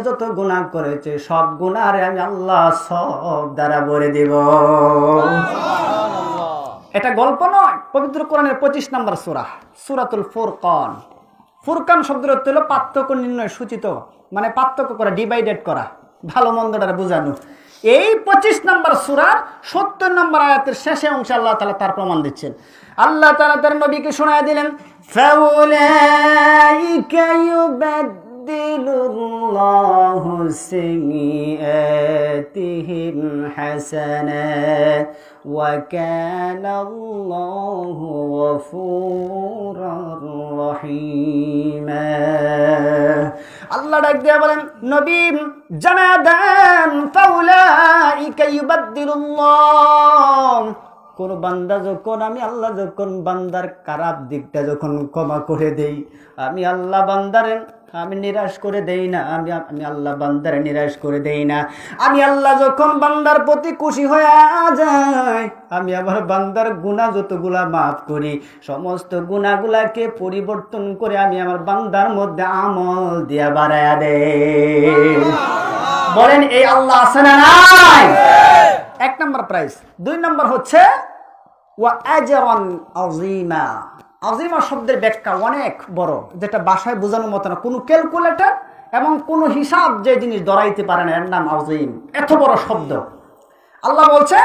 যত গুনাহ করেছে সব গুনাহরে আমি আল্লাহ সব দ্বারা ভরে দেব। এটা গল্প নয়, পবিত্র কোরআনের 25 নম্বর সূরা, সূরাতুল ফুরকান। ফুরকান শব্দের অর্থ হলো পার্থক্য নির্ণয়, সূচিত, মানে পার্থক্য করা, ডিভাইডেড করা, ভালো মন্দটা বোঝানো। এই 25 নম্বর সূরার 70 নম্বর আয়াতের শেষে অংশে আল্লাহ তাআলা তার প্রমাণ দিচ্ছেন। আল্লাহ তাআলা তার নবীকে শোনায় দিলেন, ফাউলাইকা ইউবাদদিলুল্লাহু সাইয়্যাতিহিম হাসানাত ওয়া কানাল্লাহু গফুরুর রহিমা। আল্লাহ ডাক দিয়ে বলেন, নবী জানা দেন, ফাউলাইকা ইউবাদদিলুল্লাহ, কোন বান্দা যখন, আমি আল্লাহ যখন বান্দার খারাপ দিকটা যখন ক্ষমা করে দেই, আমি আল্লাহ বান্দারে আমি নিরাশ করে দেই না, আমি আল্লাহ বান্দারে নিরাশ করে দেই না। আমি আল্লাহ যখন বান্দার প্রতি খুশি হয়ে যায়, আমি আমার বান্দার গুনাহ যতগুলা মাফ করি, সমস্ত গুনাহগুলাকে পরিবর্তন করে আমি আমার বান্দার মধ্যে আমল দিয়া বাড়ায়া দেই। বলেন এই আল্লাহ আছে না নাই? 1 নম্বর প্রাইস। 2 নম্বর হচ্ছে ওয়া আজরান আযীমা। আযীমা শব্দের ব্যাখ্যা অনেক বড়, যেটা ভাষায় বোঝানোর মতো না। কোনো ক্যালকুলেটর এবং কোনো হিসাব যে জিনিস ধরাইতে পারে না, এর নাম আযীম। এত বড় শব্দ। আল্লাহ বলছেন,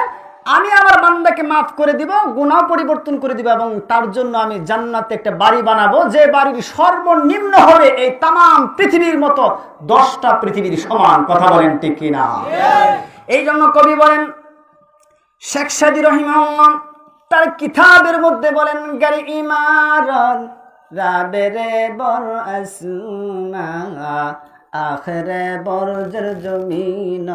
আমি আমার বান্দাকে মাফ করে দিব, গুনাহ পরিবর্তন করে দিব, এবং তার জন্য আমি জান্নাতে একটা বাড়ি বানাবো, যে বাড়ির সর্বনিম্ন হবে এই তামাম পৃথিবীর মতো 10টা পৃথিবীর সমান। কথা বলেন ঠিক কিনা? এই জন্য কবি বলেন, শেখ সাদী রহিমাহুল্লাহ তার কিতাবের মধ্যে বলেন, গারি ইমারত রাবেরে বর আসমা আখরে বরজর জমিন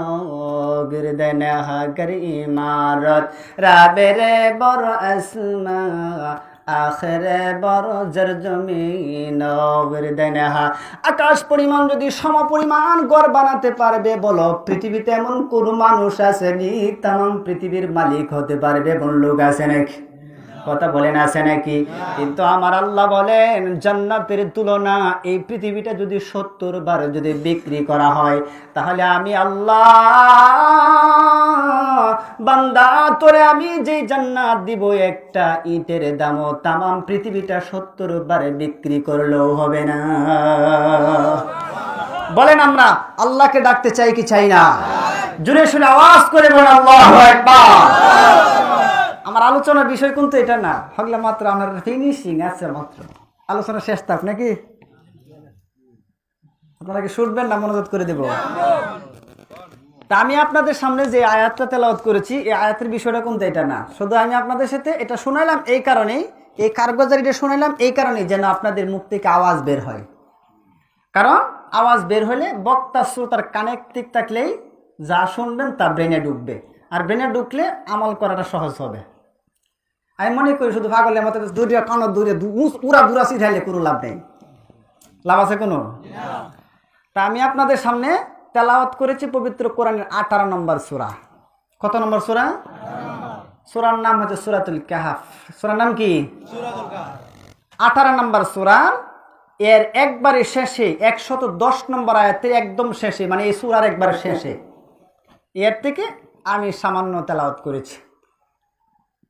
গিরদনে হাগর ইমারত রাবেরে বর আসমা আখরে বরজর জমিন গিরদনেহা। আকাশ পরিমাণ যদি সম পরিমাণ গড় বানাতে পারবে, বলো পৃথিবীতে এমন কোন মানুষ আছে নি তামাম পৃথিবীর মালিক হতে পারবে? কোন লোক আছে নাকি? কথা বলেন আছে নাকি? কিন্তু আমার আল্লাহ বলেন, জান্নাতের তুলনা এই পৃথিবীটা যদি 70 বার যদি বিক্রি করা হয়, তাহলে আমি আল্লাহ বান্দা তোরে আমি যে জান্নাত দিব, একটা ইটের দামও তামাম পৃথিবীটা 70 বারে বিক্রি করলেও হবে না। বলেন আমরা আল্লাহকে ডাকতে চাই কি চাই না? জোরে শুনে আওয়াজ করে বলেন আল্লাহু আকবার। আমার আলোচনার বিষয় কিন্তু এটা না, হগলে মাত্র আমার ফিনিশিং আছে, মাত্র আলোচনা শেষ থাক নাকি? আপনারা কি শুনবেন না মনোযোগ করে দেব? তা আমি আপনাদের সামনে যে আয়াতটা তেলাওয়াত করেছি, এই আয়াতের বিষয়টা কিন্তু এটা না। শুধু আমি আপনাদের সাথে এটা শোনাইলাম এই কারণেই, এই কারগুজারিটা শোনাইলাম এই কারণেই যেন আপনাদের মুখ থেকে আওয়াজ বের হয়। কারণ আওয়াজ বের হলে বক্তা শ্রোতার কানে ঠিক থাকলেই যা শুনবেন তা ব্রেনে ঢুকবে, আর ব্রেনে ঢুকলে আমল করাটা সহজ হবে। আমি মনে করি শুধু পাগলের মতো দূরে কানো দূরে উড়া দূরা সিধাইলে কোনো লাভ নেই। লাভ আছে কোনো? তা আমি আপনাদের সামনে তেলাওয়াত করেছি পবিত্র কোরআনের 18 নম্বর সূরা। কত নম্বর সূরা? সূরার নাম হচ্ছে সূরাতুল কাহফ। সূরার নাম কি? সূরাতুল কাহফ। 18 নম্বর সূরা, এর একবারে শেষে 110 নম্বর আয়াতের একদম শেষে, মানে এই সূরার একবার শেষে, এর থেকে আমি সামান্য তেলাওয়াত করেছি।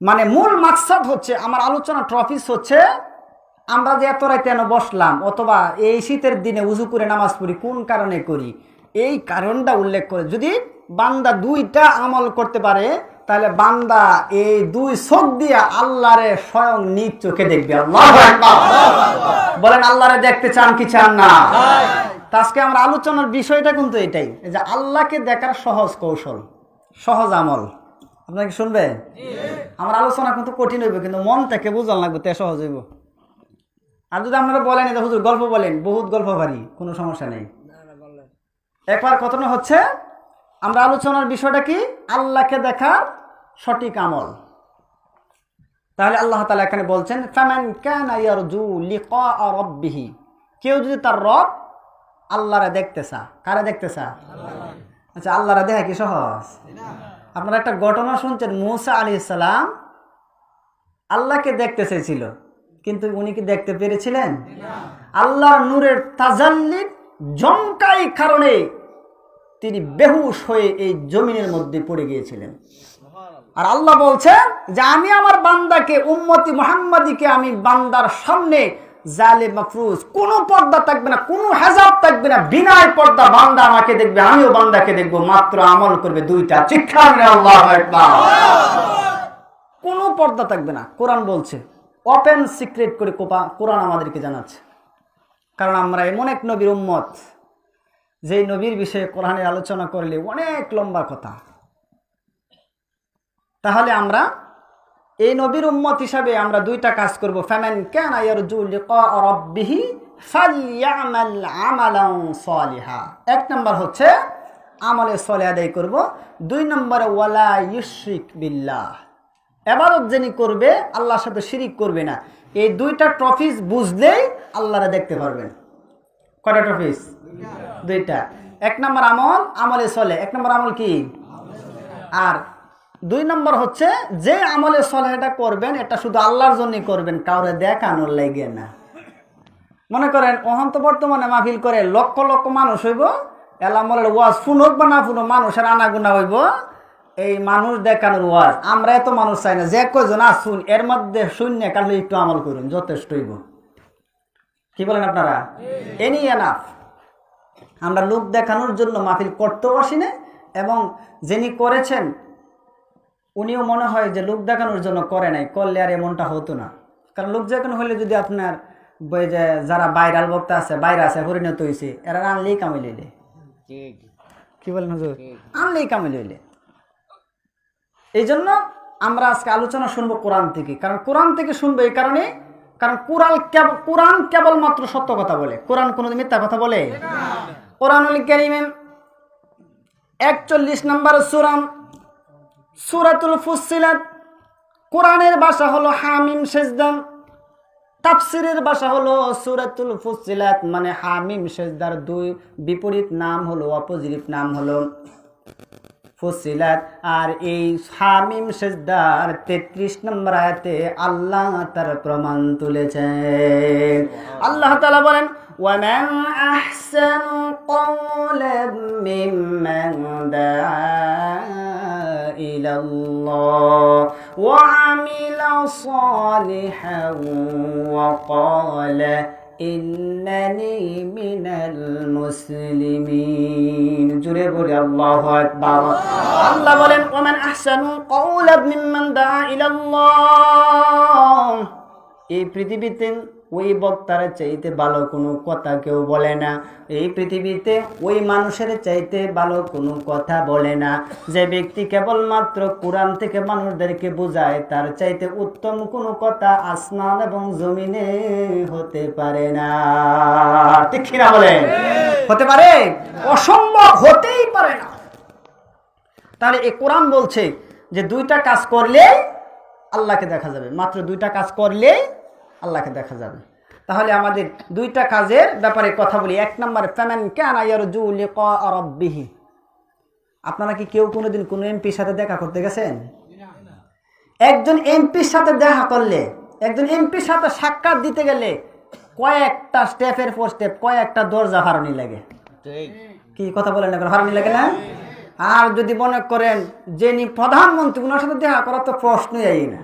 মানে মূল মাকসাদ হচ্ছে, আমার আলোচনা ট্রফিস হচ্ছে, আমরা যে এত রাতে বসলাম, অথবা এই শীতের দিনে উজু করে নামাজ পড়ি, কোন কারণে করি, এই কারণটা উল্লেখ করে। যদি বান্দা 2টা আমল করতে পারে, তাহলে বান্দা এই 2 চোখ দিয়ে আল্লাহরে স্বয়ং নিজ চোখে দেখবে। আল্লাহু আকবার। বলেন আল্লাহরে দেখতে চান কি চান না? আজকে আমার আলোচনার বিষয়টা কিন্তু এটাই, যে আল্লাহকে দেখার সহজ কৌশল, সহজ আমল। আপনারা কি শুনবে? আমার আলোচনা কিন্তু কঠিন হইব, কিন্তু মন থেকে বুঝান লাগবে, তে সহজ হইব। আর যদি আপনারা বলেন যে হুজুর গল্প বলেন, বহুত গল্প পারি, কোনো সমস্যা নেই। একবার ঘটনা হচ্ছে, আমরা আলোচনার বিষয়টা কি? আল্লাহকে দেখার সঠিক আমল। তাহলে আল্লাহ তাআলা এখানে বলছেন, ফামান কানা ইয়ারজু লিকা রাব্বিহি, কেউ যদি তার রব আল্লাহরে দেখতে চা, কারে দেখতে চা? আচ্ছা, আল্লাহরে দেখা কি সহজ? আপনারা একটা ঘটনা শুনছেন, মূসা আলাইহিস সালাম আল্লাহকে দেখতে চেয়েছিল, কিন্তু উনি কি দেখতে পেরেছিলেন? আল্লাহর নূরের তাজাল্লি জমকাই কারণে তিনি বেহুশ হয়ে এই জমিনের মধ্যে পড়ে গিয়েছিলেন। আর আল্লাহ বলছেন যে আমি আমার বান্দাকে, উম্মতি মুহাম্মাদীকে আমি বান্দার সামনে জালে মাফরুজ, কোনো পর্দা থাকবে না, কোনো হেজাব থাকবে না, বিনা পর্দা বান্দা আমাকে দেখবে, আমিও বান্দাকে দেখবো, মাত্র আমল করবে দুইটা। চিৎকার করে আল্লাহু আকবার। কোনো পর্দা থাকবে না। কোরআন বলছে, ওপেন সিক্রেট করে কোরআন আমাদেরকে জানাচ্ছে। কারণ আমরা এমন এক নবীর উম্মত, যে নবীর বিষয়ে কোরআনের আলোচনা করলে অনেক লম্বা কথা। তাহলে আমরা এই নবীর উম্মত হিসাবে আমরা দুইটা কাজ করব। ফামান কানা ইয়ারজু লিকা রাব্বিহি ফালইআমাল আমালান সালিহা। এক নাম্বার হচ্ছে আমলে সালেহ আদায় করব। দুই নম্বরে ওয়ালা ইউশরিক বিল্লাহ, ইবাদত যিনি করবে আল্লাহর সাথে শিরিক করবে না। এই দুইটা টপিক বুঝলেই আল্লাহরে দেখতে পারবেন। কয়টা টপিক? দুইটা। এক নম্বর আমল, আমলে সালেহ। এক নম্বর আমল কি? আর দুই নম্বর হচ্ছে যে আমলে সালেহটা করবেন এটা শুধু আল্লাহর জন্যই করবেন, কাউরে দেখানোর লাগে না। মনে করেন অহন্ত বর্তমানে মাহফিল করে লক্ষ লক্ষ মানুষ হইব, এলামলের ওয়াজ ফুনুক বা না ফুনুক মানুষের আনাগুনা হইব, এই মানুষ দেখানোর ওয়াজ। আমরা এত মানুষ চাই না, যে কয়জন আসুন এর মধ্যে শূন্য কালে একটু আমল করুন, যথেষ্ট হইব। কি বলেন আপনারা? Any enough. আমরা লোক দেখানোর জন্য মাহফিল করতেও আসি না, এবং যিনি করেছেন উনিও মনে হয় যে লোক দেখানোর জন্য করে নাই, করলে আর এমনটা হতো না। কারণ লোক দেখানো হলে যদি আপনার যারা ভাইরাল বক্তা আছে, বাইরে আছে, পরিণত হয়েছে, এরা আনলেই কামাই লইলে। কি বলেন হুজুর? আনলেই কামাই লইলে। এই জন্য আমরা আজকে আলোচনা শুনবো কোরআন থেকে। কারণ কোরআন থেকে শুনবো এই কারণে, কারণ কোরআন কেবলমাত্র সত্য কথা বলে, কোরআন কোনোদিন মিথ্যা কথা বলে। কোরআনুল কারীমে 41 নম্বর সূরা, সূরাতুল ফুসসিলাত। কোরআনের ভাষা হলো হামিম সেজদা, তাফসীরের ভাষা হলো সূরাতুল ফুসসিলাত, মানে হামিম সেজদার দুই বিপরীত নাম হলো, অপোজিট নাম হলো ফুসসিলাত। আর এই হামিম সেজদার 33 নম্বর আয়াতে আল্লাহ তার প্রমাণ তুলেছেন। আল্লাহ তাআলা বলেন, وَمَنْ أَحْسَنُ قَوْلًا مِّمَّنْ دَعَا إِلَى اللَّهِ وَعَمِلَ صَالِحًا وَقَالَ إِنَّنِي مِنَ الْمُسْلِمِينَ। জোরে বলি আল্লাহু আকবার। আল্লাহ বলেন, وَمَنْ أَحْسَنُ قَوْلًا مِّمَّنْ دَعَا إِلَى اللَّهِ। এই পৃথিবীতে ওই বক্তার চাইতে ভালো কোনো কথা কেউ বলে না, এই পৃথিবীতে ওই মানুষের চাইতে ভালো কোনো কথা বলে না। যে ব্যক্তি কেবলমাত্র কোরআন থেকে মানুষদেরকে বোঝায়, তার চাইতে উত্তম কোনো কথা আসমান এবং জমিনে হতে পারে না। ঠিক কিনা বলেন? হতে পারে? অসম্ভব, হতেই পারে না। তাহলে এই কোরআন বলছে যে দুইটা কাজ করলে আল্লাহকে দেখা যাবে, মাত্র দুইটা কাজ করলে আল্লাহকে দেখা যাবে। তাহলে আমাদের দুইটা কাজের ব্যাপারে কথা বলি। এক নম্বরে ফামান কানা ইয়ারজু লিকা রাব্বিহি। আপনারা কি কেউ কোনোদিন কোনো এমপির সাথে দেখা করতে গেছেন? একজন এমপির সাথে দেখা করলে, একজন এমপির সাথে সাক্ষাৎ দিতে গেলে কয়েকটা স্টেপের পর স্টেপ, কয়েকটা দরজা হারানি লাগে। কি কথা বলেন না, হারানি লাগে না? আর যদি মনে করেন যিনি প্রধানমন্ত্রী, ওনার সাথে দেখা করার তো প্রশ্নই আই না।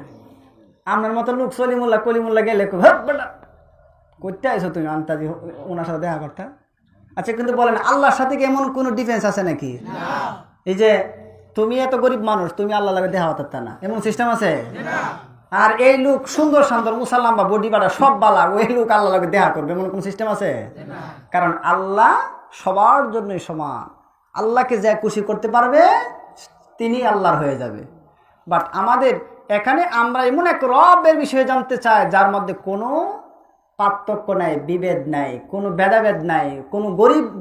আপনার মতো লোক সলিমুল্লাহ কলিমুল্লাহ গেলে করতে আইসো তুমি আন্তাজি ওনার সাথে দেখা করতে। আচ্ছা, কিন্তু বলেন আল্লাহর সাথে কি এমন কোনো ডিফেন্স আছে নাকি? এই যে তুমি এত গরিব মানুষ, তুমি আল্লাহ লাগে দেখা হতে না, এমন সিস্টেম আছে? আর এই লোক সুন্দর সুন্দর মুসাল্লাম বা বডি বাড়া সব বালা, ওই লোক আল্লাহ লাগে দেখা করবে এমন কোন সিস্টেম আছে? কারণ আল্লাহ সবার জন্যই সমান। আল্লাহকে যে খুশি করতে পারবে তিনি আল্লাহর হয়ে যাবে। বাট আমাদের এখানে আমরা এমন এক রবের বিষয়ে জানতে চাই যার মধ্যে কোনো পার্থক্য নাই, বিভেদ নাই, কোনো ভেদাভেদ নাই, কোনো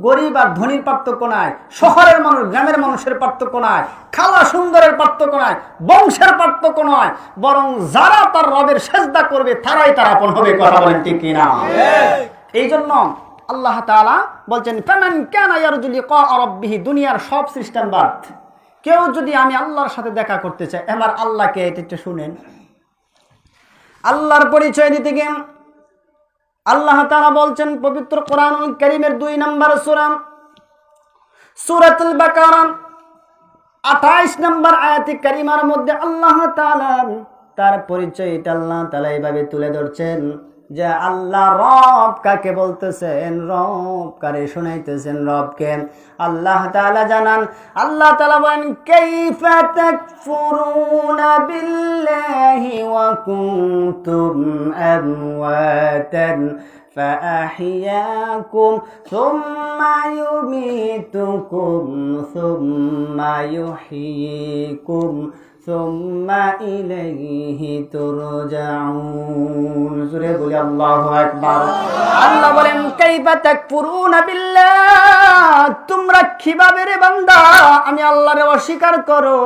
গরিব আর ধনীর পার্থক্য নাই, শহরের মানুষ গ্রামের মানুষের পার্থক্য নাই, খালা সুন্দরের পার্থক্য নাই, বংশের পার্থক্য নয়, বরং যারা তার রবের সেজদা করবে তারাই তার আপন হবে। কথা বলেন ঠিক কিনা? এই জন্য আল্লাহ তাআলা বলছেন, ফামান কানা ইয়ারজু লিকা রাব্বিহি। দুনিয়ার সব সিস্টেম বাদ, কেউ যদি আমি আল্লাহর সাথে দেখা করতে চাই, এবার আল্লাহকে এটা শুনেন। আল্লাহর পরিচয় দিতে গিয়ে আল্লাহ তাআলা বলছেন পবিত্র কোরআনুল কারীমের 2 নম্বর সূরা সূরাতুল বাকারা 28 নম্বর আয়াতে কারিমার মধ্যে আল্লাহ তাআলা তার পরিচয়টা আল্লাহ তাআলা এইভাবে তুলে ধরছেন যে আল্লাহ রব কাকে বলতেছেন, রব কারে শোনাইতেছেন, রবকে আল্লাহ তাআলা জানান। আল্লাহ তাআলা বলেন কাইফা তাকফুরুনা বিল্লাহি ওয়া কুনতুম আমওয়াতান فأحياكم ثم يميتكم ثم يحييكم ثم إليه ترجعون জোরে বলি আল্লাহু আকবার। আল্লাহ বলেন কাইফা তাকফুরুনা বিল্লাহ, তোমরা কিভাবে রে বান্দা আমি আল্লাহরে অস্বীকার করো,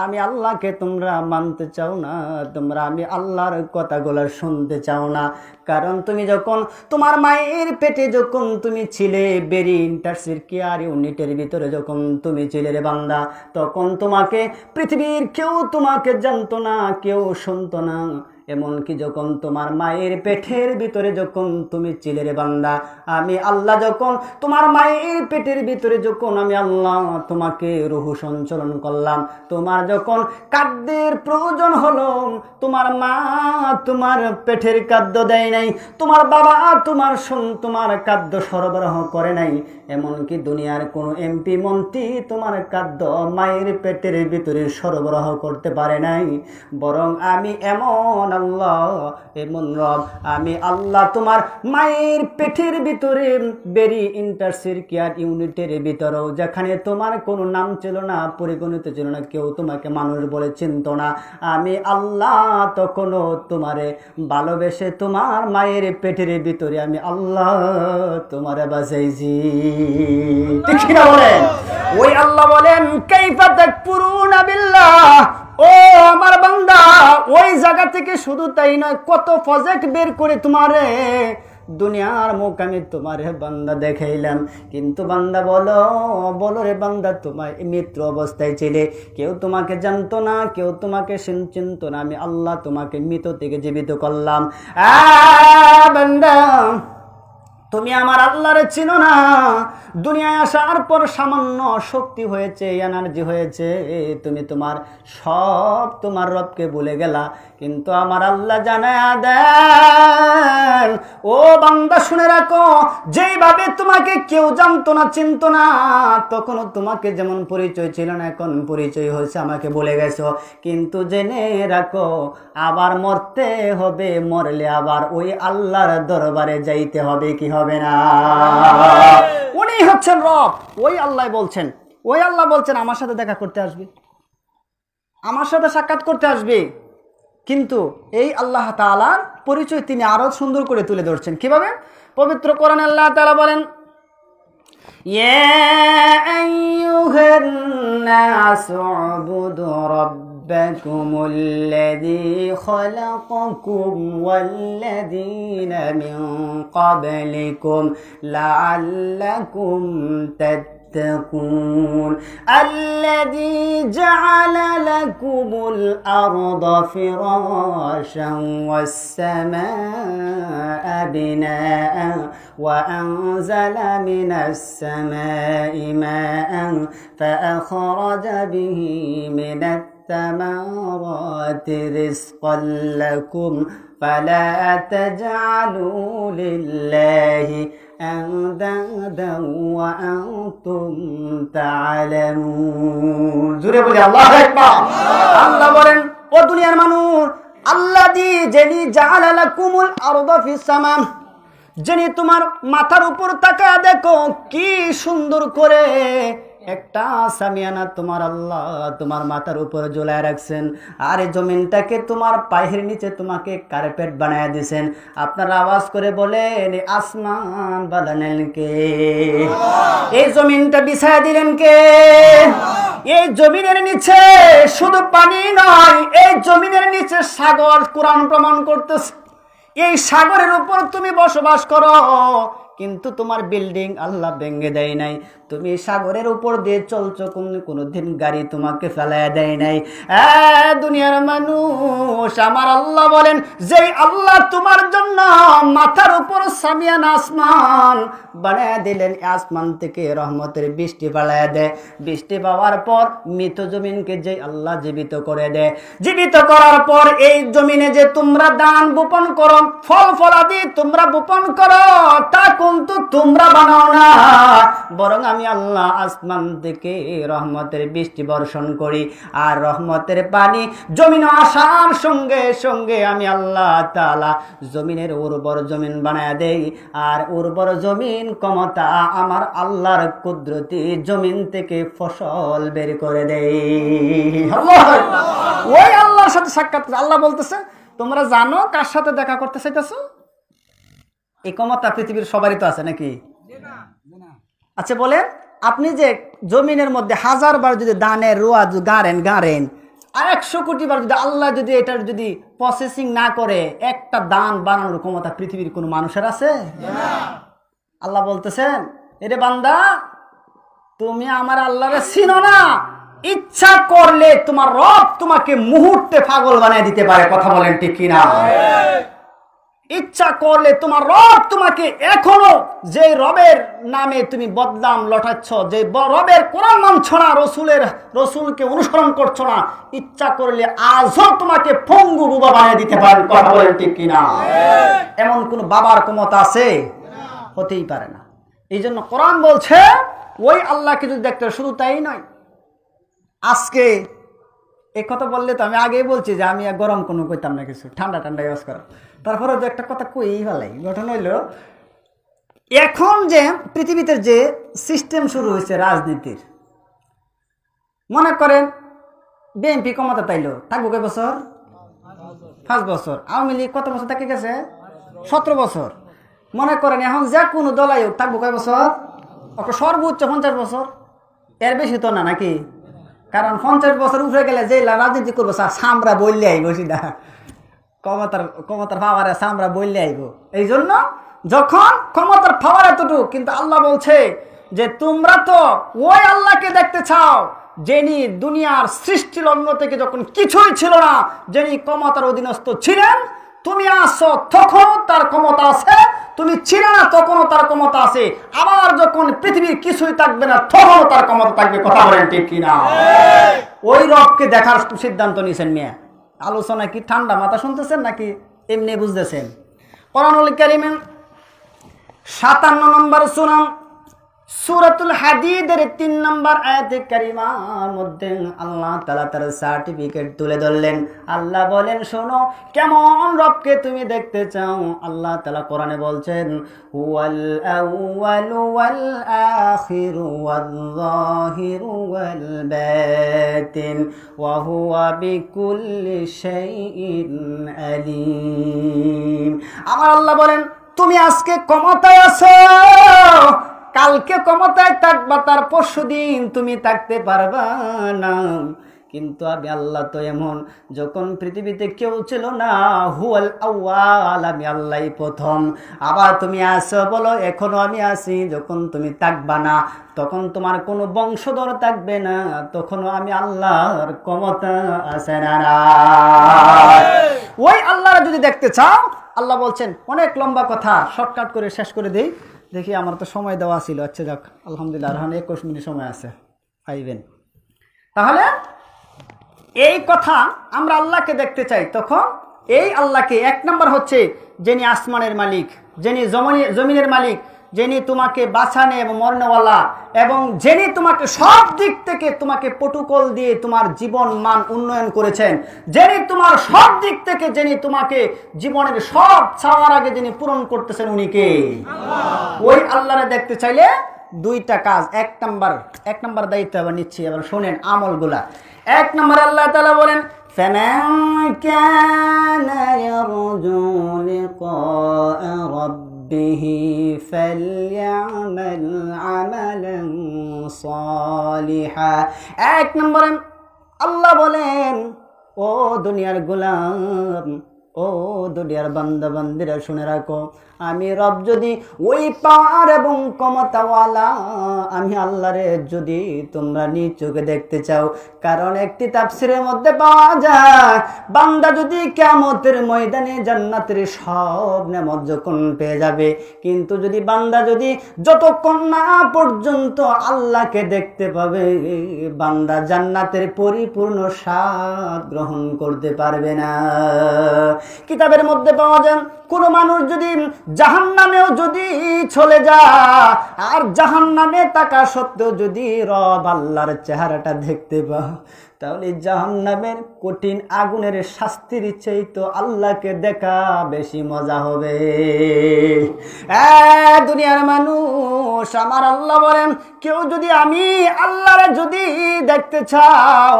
আমি আল্লাহকে তোমরা মানতে চাও না, তোমরা আমি আল্লাহর কথাগুলো শুনতে চাও না। কারণ তুমি যখন তোমার মায়ের পেটে যখন তুমি ছিলে, বেরি ইন্টারসিরকিয়ার ইউনিটের ভিতরে যখন তুমি ছিলে রে বান্দা, তখন তোমাকে পৃথিবীর কেউ তোমাকে জানতো না, কেউ শুনতো না। এমনকি যখন তোমার মায়ের পেটের ভিতরে যখন তুমি ছিলে রে বান্দা, আমি আল্লাহ যখন তোমার মায়ের পেটের ভিতরে যখন আমি আল্লাহ তোমাকে রূহ সঞ্চালন করলাম, তোমার যখন খাদ্যের প্রয়োজন হলো, তোমার মা তোমার পেটের খাদ্য দেয় নাই, তোমার বাবা তোমার খাদ্য সরবরাহ করে নাই, এমনকি দুনিয়ার কোনো এমপি মন্ত্রী তোমার খাদ্য মায়ের পেটের ভিতরে সরবরাহ করতে পারে নাই। বরং আমি এমন আল্লাহ, এমন রব, আমি আল্লাহ তোমার মায়ের পেটের ভিতরে বেরি ইন্টারসিরকিয়ার ইউনিটের ভিতরেও যেখানে তোমার কোনো নাম ছিল না, পরিগণিত ছিল না, কেউ তোমাকে মানুষ বলে চিনত না, আমি আল্লাহ তখনও তোমারে ভালোবেসে তোমার মায়ের পেটের ভিতরে আমি আল্লাহ তোমারে বাঁচাইছি। ঠিক কিনা বলেন? ওই আল্লাহ বলেন কাইফা তাকফুরুনা বিল্লাহ, ও আমার বান্দা ওই জায়গা থেকে শুধু তাই নয়, কত প্রজেক্ট বের করে তোমারে দুনিয়ার মুখ আমি তোমারে বান্দা দেখাইলাম। কিন্তু বান্দা বলো রে বান্দা, তোমার মৃত্যু অবস্থায় ছিলে, কেউ তোমাকে জানতো না, কেউ তোমাকে চিনতো না, আমি আল্লাহ তোমাকে মৃত থেকে জীবিত করলাম। বান্দা তুমি আমার আল্লাহরে চিনো না, দুনিয়ায় আসার পর সামান্য শক্তি হয়েছে, এনার্জি হয়েছে, তুমি তোমার রবকে ভুলে গেলা। কিন্তু আমার আল্লাহ জানায়া দেন, ও বান্দা শুনে রাখো, যেইভাবে তোমাকে কেউ জানতো না, চিনতো না, তখনও তোমাকে যেমন পরিচয় ছিল না, এখন পরিচয় হয়েছে, আমাকে বলে গেছো। কিন্তু জেনে রাখো, আবার মরতে হবে, মরলে আবার ওই আল্লাহর দরবারে যাইতে হবে, কি হবে না? উনি হচ্ছেন রব। ওই আল্লাহ বলছেন আমার সাথে দেখা করতে আসবে, আমার সাথে সাক্ষাৎ করতে আসবে। কিন্তু এই আল্লাহ তাআলার পরিচয় তিনি আরো সুন্দর করে তুলে ধরছেন। কিভাবে? পবিত্র কোরআনে আল্লাহ তাআলা বলেন ইয়া আইয়ুহান নাসু উবুদু রাব্বাকুমুল্লাযী খালাকাকুম ওয়াল্লাযীনা মিন ক্বাবলিকুম লাআল্লাকুম تتقون الذي جعل لكم الأرض فراشا والسماء بناء وأنزل من السماء ماء فأخرج به من الثمرات رزقا لكم فلا تجعلوا لله أندادا وأنتم تعلمون জোরে বলি আল্লাহু আকবার। আল্লাহ বলেন ও দুনিয়ার মানুষ, আল্লাযী যিনি জাআলা লাকুমুল আরদা ফিস সামা, যিনি তোমার মাথার উপর তাকায় দেখো কি সুন্দর করে একটা সামিয়ানা তোমার আল্লাহ তোমার মাথার উপর ঝুলায় রাখছেন, আর এই জমিনটাকে তোমার পায়ের নিচে তোমাকে কার্পেট বানায় দিয়েছেন। আপনারা আওয়াজ করে বলেন আসমান বানালেন কে? এই জমিনটা বিছায়া দিলেন কে? এই জমিনের নিচে শুধু পানি নয়, এই জমিনের নিচে সাগর। কোরআন প্রমাণ করতেছে এই সাগরের উপর তুমি বসবাস করো, কিন্তু তোমার বিল্ডিং আল্লাহ ভেঙে দেয় নাই। তুমি সাগরের উপর দিয়ে চলছো, কোনোদিন গাড়ি তোমাকে ফেলায় দেয় নাই। দুনিয়ার মানুষ, আমার আল্লাহ বলেন, যে আল্লাহ তোমার জন্য মাথার উপর সামিয়ান আসমান বানায় দিলেন, আসমান থেকে রহমতের বৃষ্টি ফেলায় দেয়। বৃষ্টি পাওয়ার পর মৃত জমিনকে যে আল্লাহ জীবিত করে দেয়, জীবিত করার পর এই জমিনে যে তোমরা দান বপন করো, ফল ফলাদি তোমরা বপন করো, তা কিন্তু তোমরা বানাও না, বরং আমি আল্লাহ আসমান থেকে রহমতের বৃষ্টি বর্ষণ করি। আর রহমতের পানি জমিনে আসার সঙ্গে সঙ্গে আমি আল্লাহ তাআলা জমিনের উর্বর জমিন বানায় দেই। আর উর্বর জমিন ক্ষমতা আমার আল্লাহর কুদরতি জমিন থেকে ফসল বের করে দেই। ওই আল্লাহর সাথে সাক্ষাৎ। আল্লাহ বলতেছে, তোমরা জানো কার সাথে দেখা করতে চাইতেছো? এই ক্ষমতা পৃথিবীর সবারই তো আছে নাকি? আচ্ছা বলেন, আপনি যে জমিনের মধ্যে 1000 বার যদি দানের রোয়া গাড়েন আর 100 কোটি বার যদি আল্লাহ যদি এটার যদি প্রসেসিং না করে, একটা দান বানানোর ক্ষমতা পৃথিবীর কোনো মানুষের আছে? আল্লাহ বলতেছেন, এরে বান্দা, তুমি আমার আল্লাহরে চিনো না, ইচ্ছা করলে তোমার রব তোমাকে মুহূর্তে পাগল বানিয়ে দিতে পারে। কথা বলেন ঠিক কিনা? ইচ্ছা করলে তোমার রব তোমাকে এখনো যে রবের নামে তুমি বদনাম লটাচ্ছ, যে রবের কোরআন মানছ না, রসুলকে অনুসরণ করছো না, ইচ্ছা করলে আজও তোমাকে পঙ্গু বুবা বানিয়ে দিতে পারেন। কথা বলেন ঠিক কিনা? এমন কোন বাবার ক্ষমতা আছে? হতেই পারে না। এই জন্য কোরআন বলছে, ওই আল্লাহকে যদি দেখতে, শুধু তাই নয়, আজকে এই কথা বললে তো আমি আগেই বলছি যে আমি গরম কোনো কইতাম না, কিছু ঠান্ডা ঠান্ডা ইউজ করা। তারপরে যে একটা কথা কই ভালাই, ঘটনা হইল, এখন যে পৃথিবীতে যে সিস্টেম শুরু হয়েছে রাজনীতির, মনে করেন বিএনপি ক্ষমতা তাইলো, থাকবো কয় বছর? 5 বছর। আওয়ামী লীগ কত বছর থেকে গেছে? 17 বছর। মনে করেন এখন যে কোনো দলাই হোক, থাকবো কয় বছর? সর্বোচ্চ 50 বছর, এর বেশি তো না নাকি? কারণ 50 বছর উপরে গেলে যে রাজনীতি করবো সামরা বললে আইব, সেটা ক্ষমতার পাওয়ারে সামরা বললে আইব। এই জন্য যখন ক্ষমতার পাওয়ার এতটুকু, কিন্তু আল্লাহ বলছে যে তোমরা তো ওই আল্লাহকে দেখতে চাও যিনি দুনিয়ার সৃষ্টি লগ্ন থেকে যখন কিছুই ছিল না, যিনি ক্ষমতার অধীনস্থ ছিলেন, তুমি আসো তখনও তার ক্ষমতা আছে, তুমি ছিলে না তখনও তার ক্ষমতা আছে, আবার যখন পৃথিবীর কিছুই থাকবে না তখনও তার ক্ষমতা থাকবে। কথা বলেন ঠিক কিনা? ওই রবকে দেখার সিদ্ধান্ত নিয়েছেন। মেয়ে আলোচনা কি ঠান্ডা মাথা শুনতেছেন নাকি এমনি বুঝতেছেন? কোরআনুল কারীমে 57 নম্বর সূরা সূরাতুল হাদীদের 3 নম্বর আয়াতে কারিমার মধ্যে আল্লাহ তাআলা তার সার্টিফিকেট তুলে ধরলেন। আল্লাহ বলেন, শোনো, কেমন রবকে তুমি দেখতে চাও? আল্লাহ তাআলা কোরআনে বলছেন, হুয়াল আউয়ালু ওয়াল আখিরু ওয়াল যাহিরু ওয়াল বাতিন ওয়া হুয়া বিকুল্লি শাইইন আলীম। আমার আল্লাহ বলেন, তুমি আজকে ক্ষমতায় আছো, কালকে ক্ষমতায় থাকবা, তার পরশুদিন তুমি থাকতে পারবা না। কিন্তু আমি আল্লাহ তো এমন, যখন পৃথিবীতে কেউ ছিল না, হুয়াল আউয়াল, আমি আল্লাহই প্রথম। আবার তুমি আসো, বলো এখনো আমি আছি। যখন তুমি থাকবা না, তখন তোমার কোনো বংশধর থাকবে না, তখনও আমি আল্লাহর ক্ষমতা আছে না। ওই আল্লাহরা যদি দেখতে চাও, আল্লাহ বলছেন, অনেক লম্বা কথা, শর্টকাট করে শেষ করে দেই। দেখি আমার তো সময় দেওয়া ছিল। আচ্ছা যাক, আলহামদুলিল্লাহ, এখন 21 মিনিট সময় আছে, পাইবেন। তাহলে এই কথা, আমরা আল্লাহকে দেখতে চাই, তখন এই আল্লাহকে 1 নম্বর হচ্ছে যিনি আসমানের মালিক, যিনি জমিনের মালিক, যিনি তোমাকে বাঁচানে এবং মরণওয়ালা, এবং যিনি তোমাকে সব দিক থেকে তোমাকে প্রটোকল দিয়ে তোমার জীবন মান উন্নয়ন করেছেন, যিনি তোমার সব দিক থেকে, যিনি তোমাকে জীবনের সব চাওয়ার আগে যিনি পূরণ করতেছেন, উনি কে? ওই আল্লাহরে দেখতে চাইলে 2টা কাজ। 1 নম্বর দায়িত্ব আবার নিচ্ছি, এবার শোনেন আমলগুলা। 1 নম্বর আল্লাহ তাআলা বলেন, فَمَنْ كَانَ يَرْجُو لِقَاءَ رَبِّهِ فَلْيَعْمَلْ عَمَلًا صَالِحًا। 1 নম্বরে আল্লাহ বলেন, ও দুনিয়ার গোলাম, ও দুনিয়ার বান্দা বান্দিরা শুনে রাখো, আমি রব যদি ওই পাওয়ার এবং ক্ষমতাওয়ালা, আমি আল্লাহরে যদি তোমরা নিজ চোখে দেখতে চাও, কারণ একটি তাফসিরের মধ্যে পাওয়া যায় বান্দা যদি কিয়ামতের ময়দানে জান্নাতের সব নেয়ামত যখন পেয়ে যাবে, কিন্তু যদি বান্দা যদি যতক্ষণ না পর্যন্ত আল্লাহকে দেখতে পাবে, বান্দা জান্নাতের পরিপূর্ণ স্বাদ গ্রহণ করতে পারবে না। কিতাবের মধ্যে পাওয়া যায় কোন মানুষ যদি জাহান্নামেও যদি চলে যায়, আর জাহান্নামে থাকা সত্ত্বেও যদি রব আল্লাহর চেহারাটা দেখতে পাও, তাহলে জাহান্নামের কঠিন আগুনের শাস্তির চাইতে আল্লাহকে দেখা বেশি মজা হবে। দুনিয়ার মানুষ, আমার আল্লাহ বলেন, কেউ যদি আমি আল্লাহরে যদি দেখতে চাও,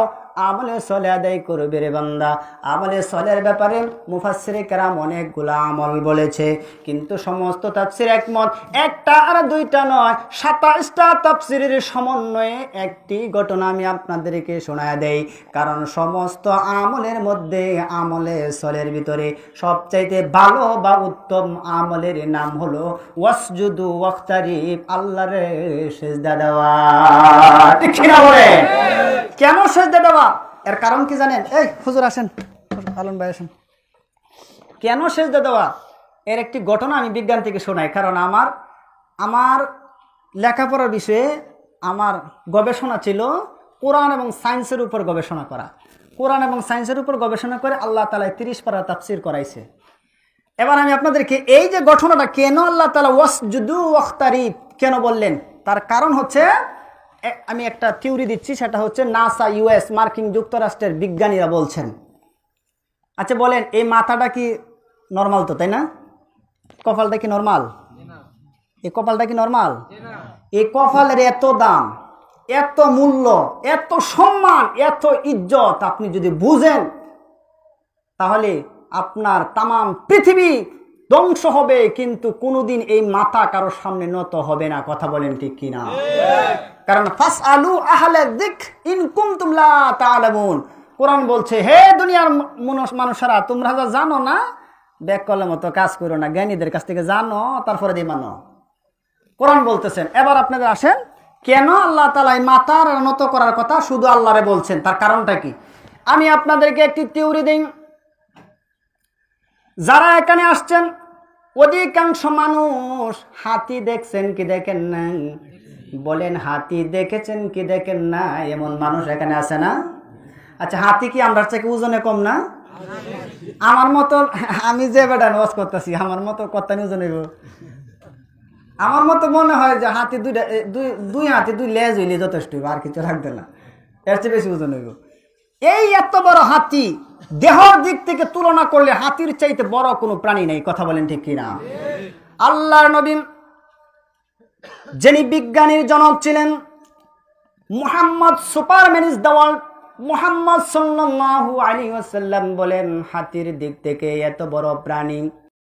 আমলে সলে আদায় করবে রে বান্দা। আমলে সলের ব্যাপারে মুফাসসিরে কেরাম অনেকগুলা আমল বলেছে, কিন্তু সমস্ত তাফসীর একমত, একটা আর দুইটা নয়, 27টা তাফসীরের সমন্বয়ে একটি ঘটনা আমি আপনাদেরকে শোনায় দেই। কারণ সমস্ত আমলের মধ্যে আমলে সলের ভিতরে সবচাইতে ভালো বা উত্তম আমলের নাম হলো ওয়াসজুদু ওয়াক্তারিব, আল্লাহরে সিজদা দেওয়া। ঠিক কি না বলে? কেন সিজদা দেওয়া? এর কারণ কি জানেন? এই হুজুর আসেন, আলম ভাই আসেন। কেন সিজদা দেওয়া? এর একটি ঘটনা আমি বিজ্ঞান থেকে শোনাই। কারণ আমার লেখাপড়ার বিষয়ে আমার গবেষণা ছিল কোরআন এবং সায়েন্সের উপর গবেষণা করা। কোরআন এবং সায়েন্সের উপর গবেষণা করে আল্লাহ তাআলা 30 পারা তাফসীর করাইছে। এবার আমি আপনাদেরকে এই যে ঘটনাটা, কেন আল্লাহ তাআলা ওয়াসজুদু ওয়াক্তারিব কেন বললেন, তার কারণ হচ্ছে, আমি একটা থিওরি দিচ্ছি, সেটা হচ্ছে নাসা, ইউএস, মার্কিন যুক্তরাষ্ট্রের বিজ্ঞানীরা বলছেন। আচ্ছা বলেন, এই মাথাটা কি নর্মাল? তো তাই না? কপালটা কি নর্মাল? এই কপালটা কি নর্মাল? এই কপালের এত দাম, এত মূল্য, এত সম্মান, এত ইজ্জত আপনি যদি বুঝেন, তাহলে আপনার তামাম পৃথিবী ধ্বংস হবে, কিন্তু কোনোদিন এই মাথা কারোর সামনে নত হবে না। কথা বলেন ঠিক কিনা? কারণ ফাসআলু আহলা যিকর ইন কুনতুম লা তা'লামুন, কোরআন বলছে, হে দুনিয়ার মানুষেরা, তোমরা যা জানো না, ব্যাক কলার মতো কাজ করো না, জ্ঞানীদের কাছ থেকে জানো, তারপরে দিয়ে মানো। কোরআন বলতেছেন। এবার আপনাদের আসেন, কেন আল্লাহ তাআলা এই মাথার নত করার কথা শুধু আল্লাহরে বলছেন, তার কারণটা কি? আমি আপনাদেরকে একটি থিওরি দিই। যারা এখানে আসছেন অধিকাংশ মানুষ হাতি দেখছেন কি দেখেন না? বলেন, হাতি দেখেছেন কি দেখেন না? এমন মানুষ এখানে আছে না? আচ্ছা, হাতি কি আমরা থেকে ওজনে কম না? আমার মতো, আমি যে বেটা ওয়াজ করতেছি, আমার মতো কত ওজন হইব? আমার মতো মনে হয় যে হাতি দুই হাতি দুই লেজ হইলে যথেষ্ট হইব, আর কিছু লাগবে না, এর চেয়ে বেশি ওজন হইব। এই এত বড় হাতি, দেহর দিক থেকে তুলনা করলে হাতির চাইতে বড় কোনো প্রাণী নেই। কথা বলেন ঠিক কিনা? আল্লাহর নবী, যিনি বিজ্ঞানীর জনক ছিলেন, Muhammad Superman is the world, Muhammad সাল্লাল্লাহু আলাইহি ওয়াসাল্লাম বলেন, হাতির দিক থেকে এত বড় প্রাণী